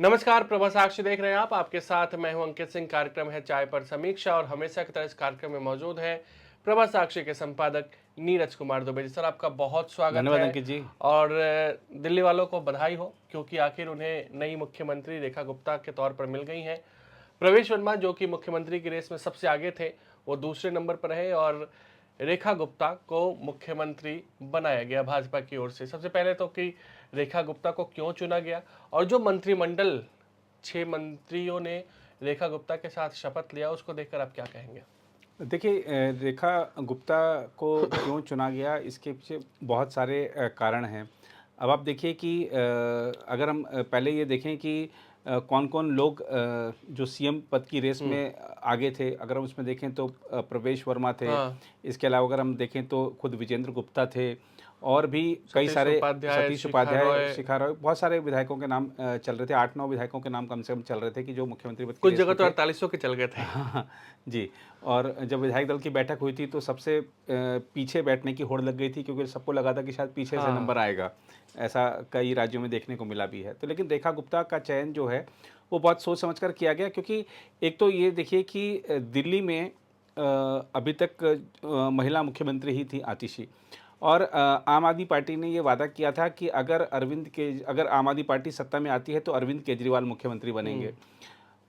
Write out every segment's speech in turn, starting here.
नमस्कार, प्रभा साक्षी देख रहे हैं आप। आपके साथ मैं हूं अंकित सिंह। कार्यक्रम है चाय पर समीक्षा और हमेशा की तरह इस कार्यक्रम में मौजूद है प्रभा साक्षी के संपादक नीरज कुमार दुबे जी। सर, आपका बहुत स्वागत धन्यवाद है। अंकित जी। और दिल्ली वालों को बधाई हो, क्योंकि आखिर उन्हें नई मुख्यमंत्री रेखा गुप्ता के तौर पर मिल गई हैं। प्रवेश वर्मा, जो कि मुख्यमंत्री की रेस में सबसे आगे थे, वो दूसरे नंबर पर रहे और रेखा गुप्ता को मुख्यमंत्री बनाया गया भाजपा की ओर से। सबसे पहले तो कि रेखा गुप्ता को क्यों चुना गया, और जो मंत्रिमंडल 6 मंत्रियों ने रेखा गुप्ता के साथ शपथ लिया, उसको देखकर आप क्या कहेंगे? देखिए, रेखा गुप्ता को क्यों चुना गया, इसके पीछे बहुत सारे कारण हैं। अब आप देखिए कि अगर हम पहले ये देखें कि कौन-कौन लोग जो सीएम पद की रेस हम्म। में आगे थे। अगर हम उसमें देखें तो प्रवेश वर्मा थे। हाँ। इसके अलावा अगर हम देखें तो खुद विजेंद्र गुप्ता थे, और भी कई सतीश सारे, उपाध्याय, सतीश शिखा उपाध्याय, रॉय। शिखा रॉय, बहुत सारे विधायकों के नाम चल रहे थे। 8-9 विधायकों के नाम कम से कम चल रहे थे कि जो मुख्यमंत्री पद की कुछ रेस जगह में तो थे। 4800 के चल गए थे। हाँ, जी। और जब विधायक दल की बैठक हुई थी तो सबसे पीछे बैठने की होड़ लग गई थी, क्योंकि सबको लगा था कि शायद पीछे से हाँ। नंबर आएगा। ऐसा कई राज्यों में देखने को मिला भी है। तो लेकिन रेखा गुप्ता का चयन जो है वो बहुत सोच समझ कर किया गया, क्योंकि एक तो ये देखिए कि दिल्ली में अभी तक महिला मुख्यमंत्री ही थी, आतिशी। और आम आदमी पार्टी ने ये वादा किया था कि अगर आम आदमी पार्टी सत्ता में आती है तो अरविंद केजरीवाल मुख्यमंत्री बनेंगे। हम्म।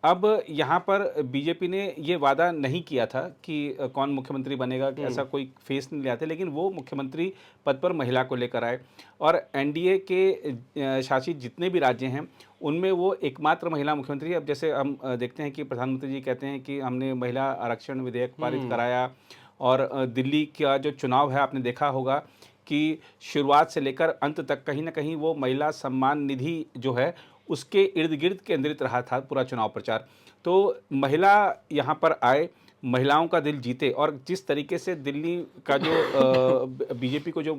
अब यहाँ पर बीजेपी ने ये वादा नहीं किया था कि कौन मुख्यमंत्री बनेगा, कि ऐसा हम्म। कोई फेस नहीं लिया था, लेकिन वो मुख्यमंत्री पद पर महिला को लेकर आए। और एनडीए के शासित जितने भी राज्य हैं उनमें वो एकमात्र महिला मुख्यमंत्री है। अब जैसे हम देखते हैं कि प्रधानमंत्री जी कहते हैं कि हमने महिला आरक्षण विधेयक पारित हम्म। कराया। और दिल्ली का जो चुनाव है, आपने देखा होगा कि शुरुआत से लेकर अंत तक कहीं ना कहीं वो महिला सम्मान निधि जो है उसके इर्द गिर्द केंद्रित रहा था पूरा चुनाव प्रचार। तो महिला यहाँ पर आए, महिलाओं का दिल जीते, और जिस तरीके से दिल्ली का जो बीजेपी को जो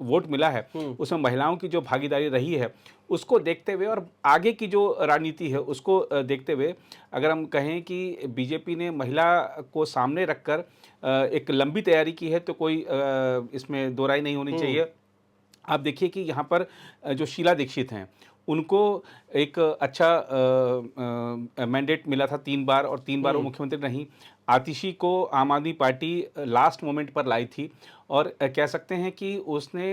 वोट मिला है हम्म। उसमें महिलाओं की जो भागीदारी रही है, उसको देखते हुए और आगे की जो रणनीति है उसको देखते हुए, अगर हम कहें कि बीजेपी ने महिला को सामने रखकर एक लंबी तैयारी की है, तो कोई इसमें दो राय नहीं होनी हम्म। चाहिए। आप देखिए कि यहाँ पर जो शीला दीक्षित हैं, उनको एक अच्छा मैंडेट मिला था 3 बार, और 3 बार वो हम्म। मुख्यमंत्री रहीं। आतिशी को आम आदमी पार्टी लास्ट मोमेंट पर लाई थी, और कह सकते हैं कि उसने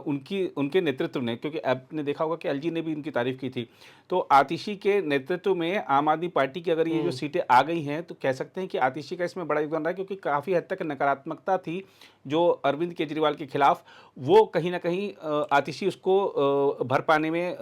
उनकी उनके नेतृत्व ने, क्योंकि आपने देखा होगा कि एलजी ने भी उनकी तारीफ़ की थी। तो आतिशी के नेतृत्व में आम आदमी पार्टी की अगर ये जो हम्म। सीटें आ गई हैं, तो कह सकते हैं कि आतिशी का इसमें बड़ा योगदान रहा है, क्योंकि काफ़ी हद तक नकारात्मकता थी जो अरविंद केजरीवाल के खिलाफ, वो कहीं न कहीं आतिशी उसको भर पाने में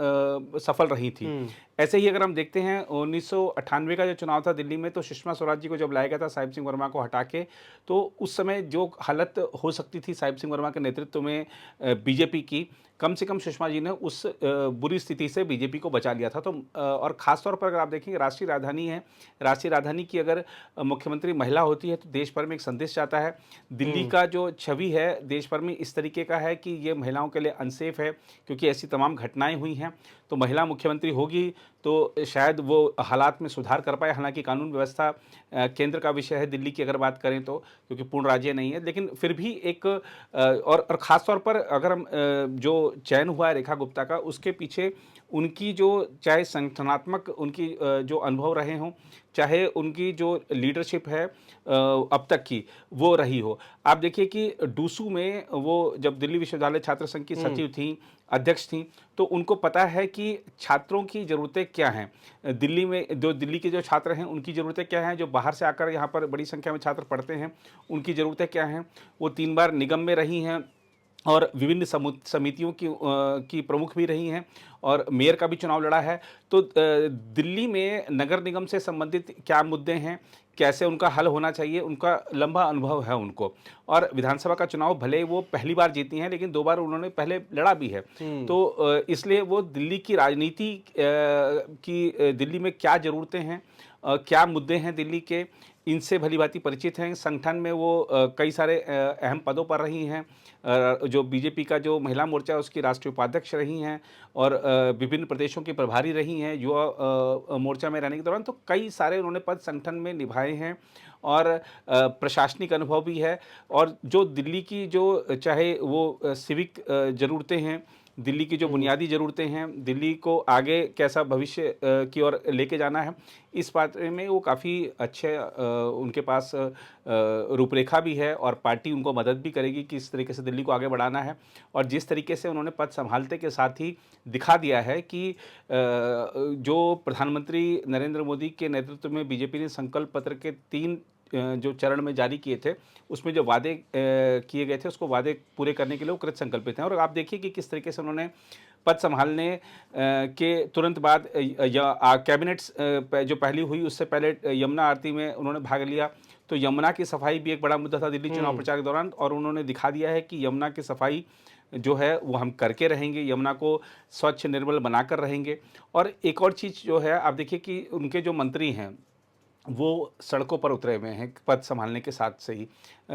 सफल रही थी। हम्म। ऐसे ही अगर हम देखते हैं 1998 का जो चुनाव था दिल्ली में, तो सुषमा स्वराज जी को जब लाया गया था साहिब सिंह वर्मा को हटा के, तो उस समय जो हालत हो सकती थी साहिब सिंह वर्मा के नेतृत्व में बीजेपी की, कम से कम सुषमा जी ने उस बुरी स्थिति से बीजेपी को बचा लिया था। तो और ख़ास तौर पर अगर आप देखेंगे, राष्ट्रीय राजधानी है, राष्ट्रीय राजधानी की अगर मुख्यमंत्री महिला होती है तो देश भर में एक संदेश जाता है। दिल्ली हम्म। का जो छवि है देश भर में इस तरीके का है कि ये महिलाओं के लिए अनसेफ है, क्योंकि ऐसी तमाम घटनाएं हुई हैं। तो महिला मुख्यमंत्री होगी तो शायद वो हालात में सुधार कर पाए। हालांकि कानून व्यवस्था केंद्र का विषय है दिल्ली की अगर बात करें तो, क्योंकि पूर्ण राज्य नहीं है, लेकिन फिर भी एक और ख़ास तौर पर अगर हम जो चयन हुआ है रेखा गुप्ता का, उसके पीछे उनकी जो चाहे संगठनात्मक उनकी जो अनुभव रहे हों, चाहे उनकी जो लीडरशिप है अब तक की, वो रही हो। आप देखिए कि डूसू में वो जब दिल्ली विश्वविद्यालय छात्र संघ की हम्म। सचिव थीं, अध्यक्ष थीं, तो उनको पता है कि छात्रों की ज़रूरतें क्या हैं। दिल्ली में जो दिल्ली के जो छात्र हैं उनकी ज़रूरतें क्या हैं, जो बाहर से आकर यहाँ पर बड़ी संख्या में छात्र पढ़ते हैं उनकी ज़रूरतें क्या हैं। वो 3 बार निगम में रही हैं, और विभिन्न समितियों की प्रमुख भी रही हैं, और मेयर का भी चुनाव लड़ा है। तो दिल्ली में नगर निगम से संबंधित क्या मुद्दे हैं, कैसे उनका हल होना चाहिए, उनका लंबा अनुभव है उनको। और विधानसभा का चुनाव भले वो पहली बार जीती हैं, लेकिन 2 बार उन्होंने पहले लड़ा भी है। हम्म। तो इसलिए वो दिल्ली की राजनीति दिल्ली में क्या ज़रूरतें हैं, क्या मुद्दे हैं दिल्ली के, इनसे भली-भाँति परिचित हैं। संगठन में वो कई सारे अहम पदों पर रही हैं। जो बीजेपी का जो महिला मोर्चा है उसकी राष्ट्रीय उपाध्यक्ष रही हैं, और विभिन्न प्रदेशों की प्रभारी रही हैं युवा मोर्चा में रहने के दौरान। तो कई सारे उन्होंने पद संगठन में निभाए हैं, और प्रशासनिक अनुभव भी है। और जो दिल्ली की जो चाहे वो सिविक ज़रूरतें हैं, दिल्ली की जो बुनियादी ज़रूरतें हैं, दिल्ली को आगे कैसा भविष्य की ओर लेके जाना है, इस बात में वो काफ़ी अच्छे उनके पास रूपरेखा भी है और पार्टी उनको मदद भी करेगी कि इस तरीके से दिल्ली को आगे बढ़ाना है। और जिस तरीके से उन्होंने पद संभालते के साथ ही दिखा दिया है कि जो प्रधानमंत्री नरेंद्र मोदी के नेतृत्व में बीजेपी ने संकल्प पत्र के 3 जो चरण में जारी किए थे, उसमें जो वादे किए गए थे, उसको वादे पूरे करने के लिए वो कृत संकल्पित हैं। और आप देखिए कि किस तरीके से उन्होंने पद संभालने के तुरंत बाद कैबिनेट्स जो पहली हुई उससे पहले यमुना आरती में उन्होंने भाग लिया। तो यमुना की सफाई भी एक बड़ा मुद्दा था दिल्ली चुनाव प्रचार के दौरान, और उन्होंने दिखा दिया है कि यमुना की सफाई जो है वो हम करके रहेंगे, यमुना को स्वच्छ निर्मल बनाकर रहेंगे। और एक और चीज़ जो है, आप देखिए कि उनके जो मंत्री हैं वो सड़कों पर उतरे हुए हैं पद संभालने के साथ से ही।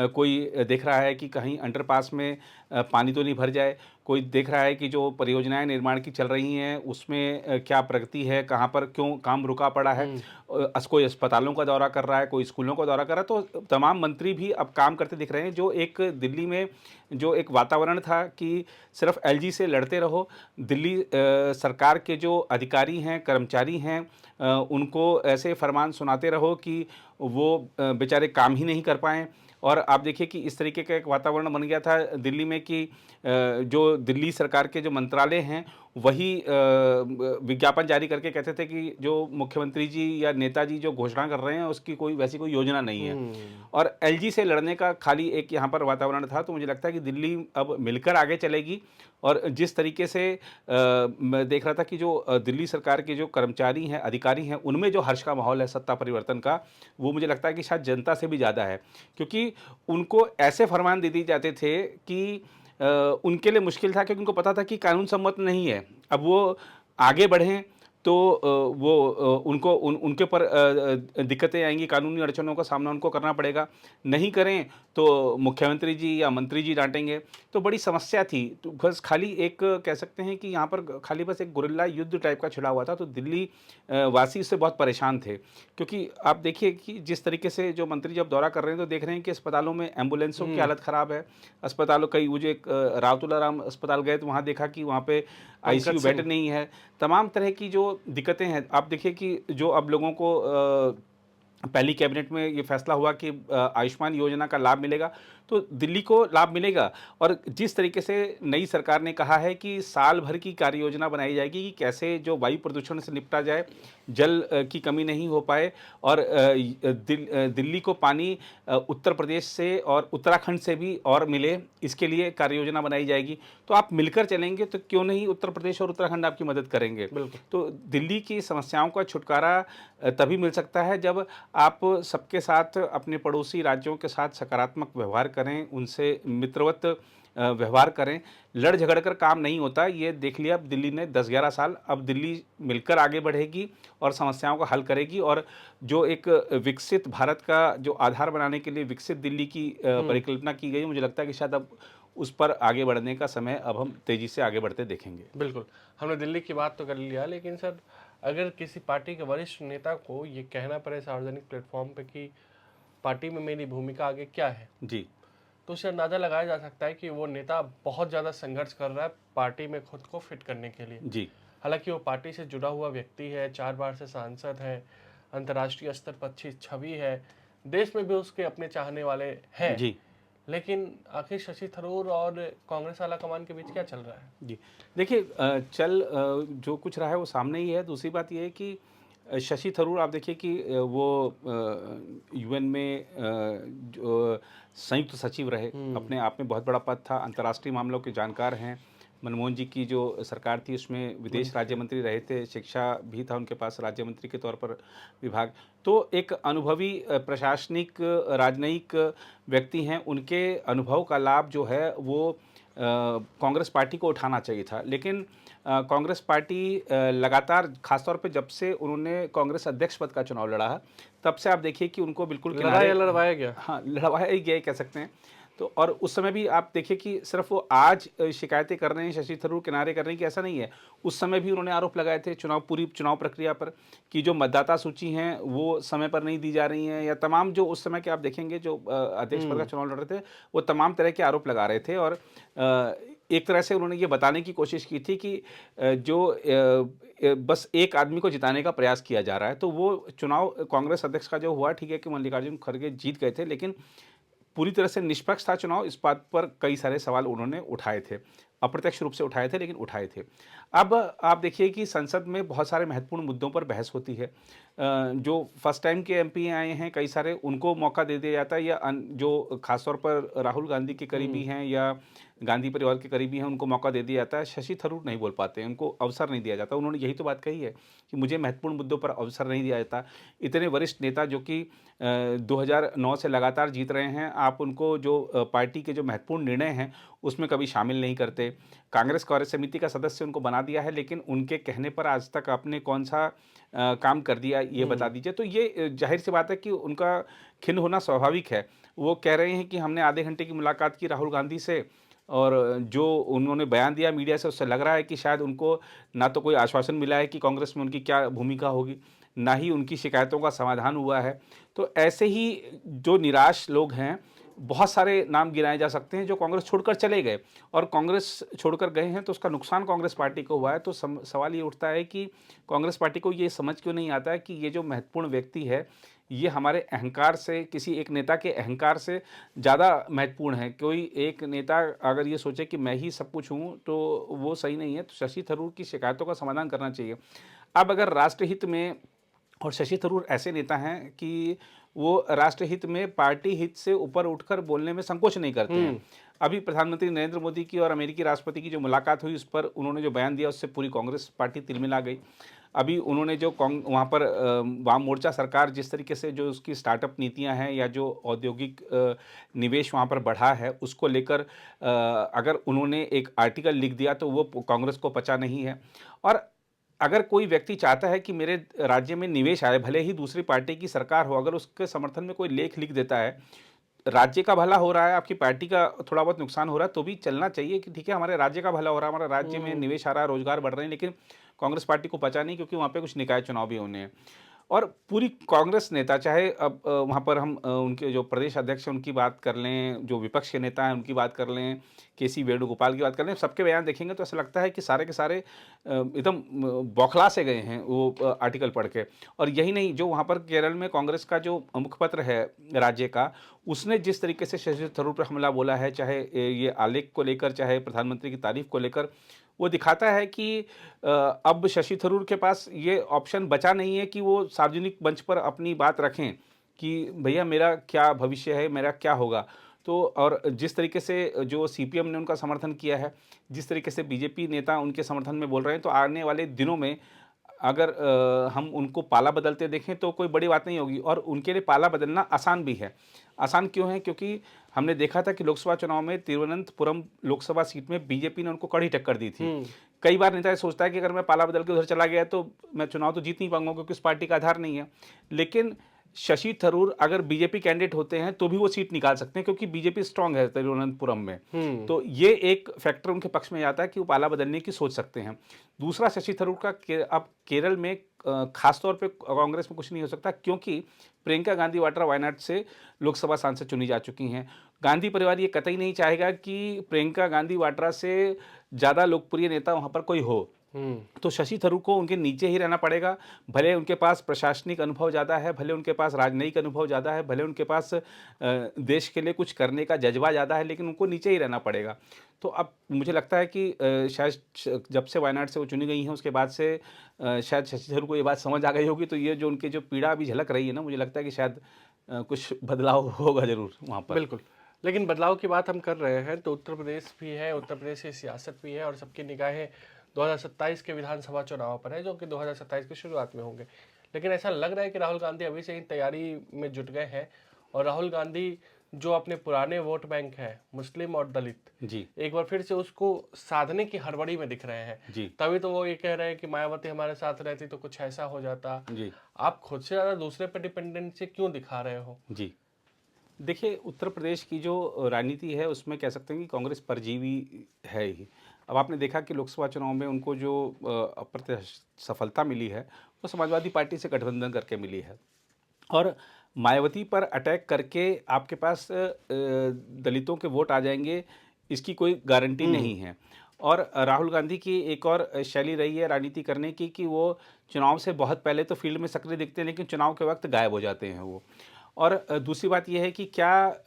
कोई देख रहा है कि कहीं अंडरपास में पानी तो नहीं भर जाए, कोई देख रहा है कि जो परियोजनाएं निर्माण की चल रही हैं उसमें क्या प्रगति है, कहाँ पर क्यों काम रुका पड़ा है। कोई अस्पतालों का दौरा कर रहा है, कोई स्कूलों का दौरा कर रहा है। तो तमाम मंत्री भी अब काम करते दिख रहे हैं। जो एक दिल्ली में जो एक वातावरण था कि सिर्फ एलजी से लड़ते रहो, दिल्ली सरकार के जो अधिकारी हैं, कर्मचारी हैं, उनको ऐसे फरमान सुनाते रहो कि वो बेचारे काम ही नहीं कर पाएँ। और आप देखिए कि इस तरीके का एक वातावरण बन गया था दिल्ली में कि जो दिल्ली सरकार के जो मंत्रालय हैं वही विज्ञापन जारी करके कहते थे कि जो मुख्यमंत्री जी या नेताजी जो घोषणा कर रहे हैं उसकी कोई वैसी कोई योजना नहीं है। और एलजी से लड़ने का खाली एक यहाँ पर वातावरण था। तो मुझे लगता है कि दिल्ली अब मिलकर आगे चलेगी। और जिस तरीके से मैं देख रहा था कि जो दिल्ली सरकार के जो कर्मचारी हैं, अधिकारी हैं, उनमें जो हर्ष का माहौल है सत्ता परिवर्तन का, वो मुझे लगता है कि शायद जनता से भी ज़्यादा है। क्योंकि उनको ऐसे फरमान दे दिए जाते थे कि उनके लिए मुश्किल था, क्योंकि उनको पता था कि कानून सम्मत नहीं है। अब वो आगे बढ़ें तो वो उनके ऊपर दिक्कतें आएंगी, कानूनी अड़चनों का सामना उनको करना पड़ेगा। नहीं करें तो मुख्यमंत्री जी या मंत्री जी डांटेंगे। तो बड़ी समस्या थी। तो बस खाली एक कह सकते हैं कि यहाँ पर खाली बस एक गुरिल्ला युद्ध टाइप का छिड़ा हुआ था। तो दिल्ली वासी इससे बहुत परेशान थे, क्योंकि आप देखिए कि जिस तरीके से जो मंत्री जब दौरा कर रहे हैं तो देख रहे हैं कि अस्पतालों में एम्बुलेंसों की हालत ख़राब है। अस्पतालों कई वो जो एक रावतुला राम अस्पताल गए तो वहाँ देखा कि वहाँ पे आईसीयू बेड नहीं है। तमाम तरह की जो दिक्कतें हैं, आप देखिए कि जो अब लोगों को पहली कैबिनेट में ये फैसला हुआ कि आयुष्मान योजना का लाभ मिलेगा, तो दिल्ली को लाभ मिलेगा। और जिस तरीके से नई सरकार ने कहा है कि साल भर की कार्य योजना बनाई जाएगी कि कैसे जो वायु प्रदूषण से निपटा जाए, जल की कमी नहीं हो पाए, और दिल्ली को पानी उत्तर प्रदेश से और उत्तराखंड से भी और मिले, इसके लिए कार्य योजना बनाई जाएगी। तो आप मिलकर चलेंगे तो क्यों नहीं उत्तर प्रदेश और उत्तराखंड आपकी मदद करेंगे। तो दिल्ली की समस्याओं का छुटकारा तभी मिल सकता है जब आप सबके साथ, अपने पड़ोसी राज्यों के साथ सकारात्मक व्यवहार करें, उनसे मित्रवत व्यवहार करें। लड़ झगड़ कर काम नहीं होता। ये देख लिया अब दिल्ली ने 10-11 साल। अब दिल्ली मिलकर आगे बढ़ेगी और समस्याओं का हल करेगी। और जो एक विकसित भारत का जो आधार बनाने के लिए विकसित दिल्ली की परिकल्पना की गई, मुझे लगता है कि शायद अब उस पर आगे बढ़ने का समय अब हम तेज़ी से आगे बढ़ते देखेंगे। बिल्कुल, हमने दिल्ली की बात तो कर लिया, लेकिन सर अगर किसी पार्टी के वरिष्ठ नेता को ये कहना पड़े सार्वजनिक प्लेटफॉर्म पे कि पार्टी में मेरी भूमिका आगे क्या है, जी, तो उससे अंदाज़ा लगाया जा सकता है कि वो नेता बहुत ज़्यादा संघर्ष कर रहा है पार्टी में खुद को फिट करने के लिए। जी, हालांकि वो पार्टी से जुड़ा हुआ व्यक्ति है, 4 बार से सांसद है, अंतर्राष्ट्रीय स्तर पर अच्छी छवि है, देश में भी उसके अपने चाहने वाले हैं। जी, लेकिन आखिर शशि थरूर और कांग्रेस आला कमान के बीच क्या चल रहा है? जी। देखिए जो कुछ रहा है वो सामने ही है। दूसरी बात ये है कि शशि थरूर, आप देखिए कि वो यूएन में जो संयुक्त सचिव रहे, अपने आप में बहुत बड़ा पद था, अंतर्राष्ट्रीय मामलों के जानकार हैं। मनमोहन जी की जो सरकार थी उसमें विदेश राज्य मंत्री रहे थे, शिक्षा भी था उनके पास राज्य मंत्री के तौर पर विभाग। तो एक अनुभवी प्रशासनिक राजनयिक व्यक्ति हैं। उनके अनुभव का लाभ जो है वो कांग्रेस पार्टी को उठाना चाहिए था। लेकिन कांग्रेस पार्टी लगातार, खासतौर पे जब से उन्होंने कांग्रेस अध्यक्ष पद का चुनाव लड़ा है, तब से आप देखिए कि उनको बिल्कुल लड़वाया गया। हाँ, लड़वाया ही गया कह सकते हैं। तो और उस समय भी आप देखिए कि सिर्फ वो आज शिकायतें कर रहे हैं, शशि थरूर किनारे कर रहे हैं, कि ऐसा नहीं है। उस समय भी उन्होंने आरोप लगाए थे पूरी चुनाव प्रक्रिया पर कि जो मतदाता सूची हैं वो समय पर नहीं दी जा रही हैं, या तमाम जो उस समय के आप देखेंगे जो अध्यक्ष पद का चुनाव लड़ रहे थे, वो तमाम तरह के आरोप लगा रहे थे। और एक तरह से उन्होंने ये बताने की कोशिश की थी कि बस एक आदमी को जिताने का प्रयास किया जा रहा है। तो वो चुनाव कांग्रेस अध्यक्ष का जो हुआ, ठीक है कि मल्लिकार्जुन खड़गे जीत गए थे, लेकिन पूरी तरह से निष्पक्ष था चुनाव, इस बात पर कई सारे सवाल उन्होंने उठाए थे। अप्रत्यक्ष रूप से उठाए थे, लेकिन उठाए थे। अब आप देखिए कि संसद में बहुत सारे महत्वपूर्ण मुद्दों पर बहस होती है। जो फर्स्ट टाइम के एमपी आए हैं कई सारे, उनको मौका दे दिया जाता है, या जो खासतौर पर राहुल गांधी के करीबी हैं या गांधी परिवार के करीबी हैं, उनको मौका दे दिया जाता है। शशि थरूर नहीं बोल पाते, उनको अवसर नहीं दिया जाता। उन्होंने यही तो बात कही है कि मुझे महत्वपूर्ण मुद्दों पर अवसर नहीं दिया जाता। इतने वरिष्ठ नेता जो कि 2009 से लगातार जीत रहे हैं, आप उनको जो पार्टी के जो महत्वपूर्ण निर्णय हैं उसमें कभी शामिल नहीं करते। कांग्रेस कार्य समिति का सदस्य उनको बना दिया है, लेकिन उनके कहने पर आज तक आपने कौन सा काम कर दिया, ये बता दीजिए। तो ये जाहिर सी बात है कि उनका खिन्न होना स्वाभाविक है। वो कह रहे हैं कि हमने आधे घंटे की मुलाकात की राहुल गांधी से, और जो उन्होंने बयान दिया मीडिया से, उससे लग रहा है कि शायद उनको ना तो कोई आश्वासन मिला है कि कांग्रेस में उनकी क्या भूमिका होगी, ना ही उनकी शिकायतों का समाधान हुआ है। तो ऐसे ही जो निराश लोग हैं, बहुत सारे नाम गिनाए जा सकते हैं जो कांग्रेस छोड़कर चले गए, और कांग्रेस छोड़कर गए हैं तो उसका नुकसान कांग्रेस पार्टी को हुआ है। तो सवाल ये उठता है कि कांग्रेस पार्टी को ये समझ क्यों नहीं आता है कि ये जो महत्वपूर्ण व्यक्ति है, ये हमारे अहंकार से, किसी एक नेता के अहंकार से ज़्यादा महत्वपूर्ण है। कोई एक नेता अगर ये सोचे कि मैं ही सब कुछ हूँ, तो वो सही नहीं है। तो शशि थरूर की शिकायतों का समाधान करना चाहिए। अब अगर राष्ट्रहित में, और शशि थरूर ऐसे नेता हैं कि वो राष्ट्रहित में पार्टी हित से ऊपर उठकर बोलने में संकोच नहीं करते हैं। अभी प्रधानमंत्री नरेंद्र मोदी की और अमेरिकी राष्ट्रपति की जो मुलाकात हुई, उस पर उन्होंने जो बयान दिया, उससे पूरी कांग्रेस पार्टी तिलमिला गई। अभी उन्होंने जो वहाँ पर वाम मोर्चा सरकार जिस तरीके से जो उसकी स्टार्टअप नीतियाँ हैं, या जो औद्योगिक निवेश वहाँ पर बढ़ा है, उसको लेकर अगर उन्होंने एक आर्टिकल लिख दिया तो वो कांग्रेस को पचा नहीं है। और अगर कोई व्यक्ति चाहता है कि मेरे राज्य में निवेश आए, भले ही दूसरी पार्टी की सरकार हो, अगर उसके समर्थन में कोई लेख लिख देता है, राज्य का भला हो रहा है, आपकी पार्टी का थोड़ा बहुत नुकसान हो रहा है, तो भी चलना चाहिए कि ठीक है, हमारे राज्य का भला हो रहा है, हमारे राज्य में निवेश आ रहा है, रोजगार बढ़ रहे हैं। लेकिन कांग्रेस पार्टी को पचा नहीं, क्योंकि वहाँ पे कुछ निकाय चुनाव भी होने हैं। और पूरी कांग्रेस नेता, चाहे अब वहाँ पर हम उनके जो प्रदेश अध्यक्ष हैं उनकी बात कर लें, जो विपक्ष के नेता हैं उनकी बात कर लें, केसी वेणुगोपाल की बात कर लें, सबके बयान देखेंगे तो ऐसा लगता है कि सारे के सारे एकदम बौखला से गए हैं वो आर्टिकल पढ़ के। और यही नहीं, जो वहाँ पर केरल में कांग्रेस का जो मुखपत्र है राज्य का, उसने जिस तरीके से शशि थरूर पर हमला बोला है, चाहे ये आलेख को लेकर, चाहे प्रधानमंत्री की तारीफ को लेकर, वो दिखाता है कि अब शशि थरूर के पास ये ऑप्शन बचा नहीं है कि वो सार्वजनिक मंच पर अपनी बात रखें कि भैया मेरा क्या भविष्य है, मेरा क्या होगा। तो और जिस तरीके से जो सीपीएम ने उनका समर्थन किया है, जिस तरीके से बीजेपी नेता उनके समर्थन में बोल रहे हैं, तो आने वाले दिनों में अगर हम उनको पाला बदलते देखें तो कोई बड़ी बात नहीं होगी। और उनके लिए पाला बदलना आसान भी है। आसान क्यों है? क्योंकि हमने देखा था कि लोकसभा चुनाव में तिरुवनंतपुरम लोकसभा सीट में बीजेपी ने उनको कड़ी टक्कर दी थी। कई बार नेता सोचता है कि अगर मैं पाला बदल के उधर चला गया तो मैं चुनाव तो जीत नहीं पाऊंगा, क्योंकि उस पार्टी का आधार नहीं है। लेकिन शशि थरूर अगर बीजेपी कैंडिडेट होते हैं तो भी वो सीट निकाल सकते हैं, क्योंकि बीजेपी स्ट्रांग है तिरुवनंतपुरम में। तो ये एक फैक्टर उनके पक्ष में आता है कि वो पाला बदलने की सोच सकते हैं। दूसरा, शशि थरूर का अब केरल में खासतौर पे कांग्रेस में कुछ नहीं हो सकता, क्योंकि प्रियंका गांधी वाड्रा वायनाड से लोकसभा सांसद चुनी जा चुकी हैं। गांधी परिवार ये कतई नहीं चाहेगा कि प्रियंका गांधी वाड्रा से ज़्यादा लोकप्रिय नेता वहाँ पर कोई हो। तो शशि थरूर को उनके नीचे ही रहना पड़ेगा। भले उनके पास प्रशासनिक अनुभव ज़्यादा है, भले उनके पास राजनयिक अनुभव ज़्यादा है, भले उनके पास देश के लिए कुछ करने का जज्बा ज़्यादा है, लेकिन उनको नीचे ही रहना पड़ेगा। तो अब मुझे लगता है कि शायद जब से वायनाड से वो चुनी गई हैं, उसके बाद से शायद शशि थरूर को ये बात समझ आ गई होगी। तो ये जो उनके जो पीड़ा अभी झलक रही है ना, मुझे लगता है कि शायद कुछ बदलाव होगा ज़रूर वहाँ पर। बिल्कुल। लेकिन बदलाव की बात हम कर रहे हैं तो उत्तर प्रदेश भी है, उत्तर प्रदेश की सियासत भी है, और सबकी निगाहें 2027 के विधानसभा चुनाव पर है, जो कि 2027 की शुरुआत में होंगे। लेकिन ऐसा लग रहा है कि राहुल गांधी अभी से ही तैयारी में जुट गए हैं, और राहुल गांधी जो अपने पुराने वोट बैंक है, मुस्लिम और दलित, जी एक बार फिर से उसको साधने की हड़बड़ी में दिख रहे हैं। जी तभी तो वो ये कह रहे हैं कि मायावती हमारे साथ रहती तो कुछ ऐसा हो जाता। जी आप खुद से ज़्यादा दूसरे पर डिपेंडेंसी क्यों दिखा रहे हो? जी देखिए, उत्तर प्रदेश की जो राजनीति है उसमें कह सकते हैं कि कांग्रेस परजीवी है ही। अब आपने देखा कि लोकसभा चुनाव में उनको जो अप्रत्याशित सफलता मिली है, वो समाजवादी पार्टी से गठबंधन करके मिली है। और मायावती पर अटैक करके आपके पास दलितों के वोट आ जाएंगे, इसकी कोई गारंटी नहीं है। और राहुल गांधी की एक और शैली रही है राजनीति करने की कि वो चुनाव से बहुत पहले तो फील्ड में सक्रिय दिखते हैं, लेकिन चुनाव के वक्त गायब हो जाते हैं वो। और दूसरी बात यह है कि क्या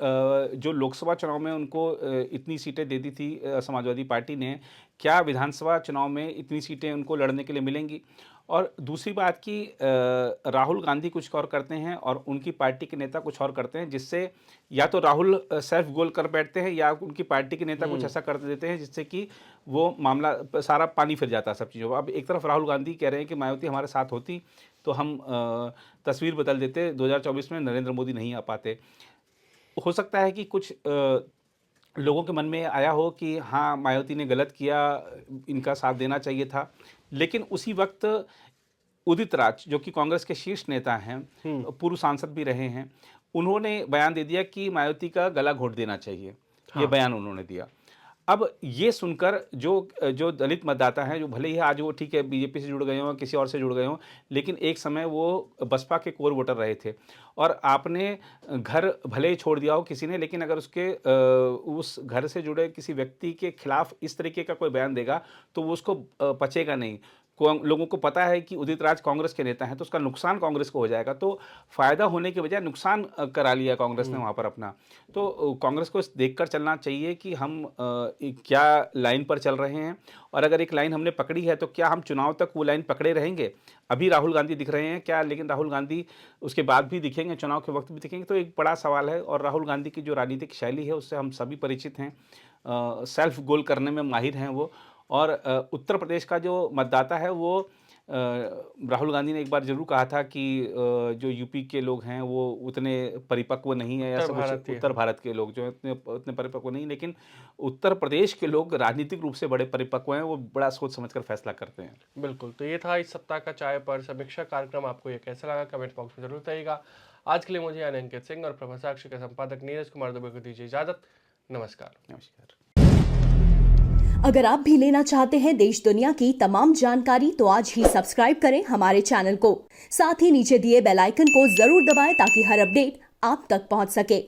जो लोकसभा चुनाव में उनको इतनी सीटें दे दी थी समाजवादी पार्टी ने, क्या विधानसभा चुनाव में इतनी सीटें उनको लड़ने के लिए मिलेंगी? और दूसरी बात कि राहुल गांधी कुछ और करते हैं और उनकी पार्टी के नेता कुछ और करते हैं, जिससे या तो राहुल सेल्फ गोल कर बैठते हैं या उनकी पार्टी के नेता कुछ ऐसा कर देते हैं जिससे कि वो मामला सारा पानी फिर जाता है सब चीज़ों का। अब एक तरफ राहुल गांधी कह रहे हैं कि मायावती हमारे साथ होती तो हम तस्वीर बदल देते, 2024 में नरेंद्र मोदी नहीं आ पाते। हो सकता है कि कुछ लोगों के मन में आया हो कि हाँ, मायावती ने गलत किया, इनका साथ देना चाहिए था। लेकिन उसी वक्त उदित राज, जो कि कांग्रेस के शीर्ष नेता हैं, पूर्व सांसद भी रहे हैं, उन्होंने बयान दे दिया कि मायावती का गला घोट देना चाहिए। ये बयान उन्होंने दिया। अब ये सुनकर जो दलित मतदाता हैं, जो भले ही आज वो ठीक है बीजेपी से जुड़ गए हों, किसी और से जुड़ गए हों, लेकिन एक समय वो बसपा के कोर वोटर रहे थे। और आपने घर भले ही छोड़ दिया हो किसी ने, लेकिन अगर उसके उस घर से जुड़े किसी व्यक्ति के खिलाफ इस तरीके का कोई बयान देगा तो वो उसको पचेगा नहीं। लोगों को पता है कि उदित राज कांग्रेस के नेता हैं, तो उसका नुकसान कांग्रेस को हो जाएगा। तो फायदा होने के बजाय नुकसान करा लिया कांग्रेस ने वहाँ पर अपना। तो कांग्रेस को देखकर चलना चाहिए कि हम क्या लाइन पर चल रहे हैं, और अगर एक लाइन हमने पकड़ी है तो क्या हम चुनाव तक वो लाइन पकड़े रहेंगे। अभी राहुल गांधी दिख रहे हैं क्या, लेकिन राहुल गांधी उसके बाद भी दिखेंगे, चुनाव के वक्त भी दिखेंगे, तो एक बड़ा सवाल है। और राहुल गांधी की जो राजनीतिक शैली है उससे हम सभी परिचित हैं, सेल्फ गोल करने में माहिर हैं वो। और उत्तर प्रदेश का जो मतदाता है वो राहुल गांधी ने एक बार जरूर कहा था कि जो यूपी के लोग हैं वो उतने परिपक्व नहीं है, या सब उत्तर भारत के लोग जो उतने परिपक्व नहीं, लेकिन उत्तर प्रदेश के लोग राजनीतिक रूप से बड़े परिपक्व हैं, वो बड़ा सोच समझकर फैसला करते हैं। बिल्कुल, तो ये था इस सप्ताह का चाय पर समीक्षा कार्यक्रम। आपको ये कैसा लगा कमेंट बॉक्स में जरूर बताइएगा। आज के लिए मुझे यानी अंकित सिंह और प्रभा साक्षी के संपादक नीरज कुमार दुबे को दीजिए इजाजत। नमस्कार। अगर आप भी लेना चाहते हैं देश दुनिया की तमाम जानकारी तो आज ही सब्सक्राइब करें हमारे चैनल को। साथ ही नीचे दिए बेल आइकन को जरूर दबाएं ताकि हर अपडेट आप तक पहुंच सके।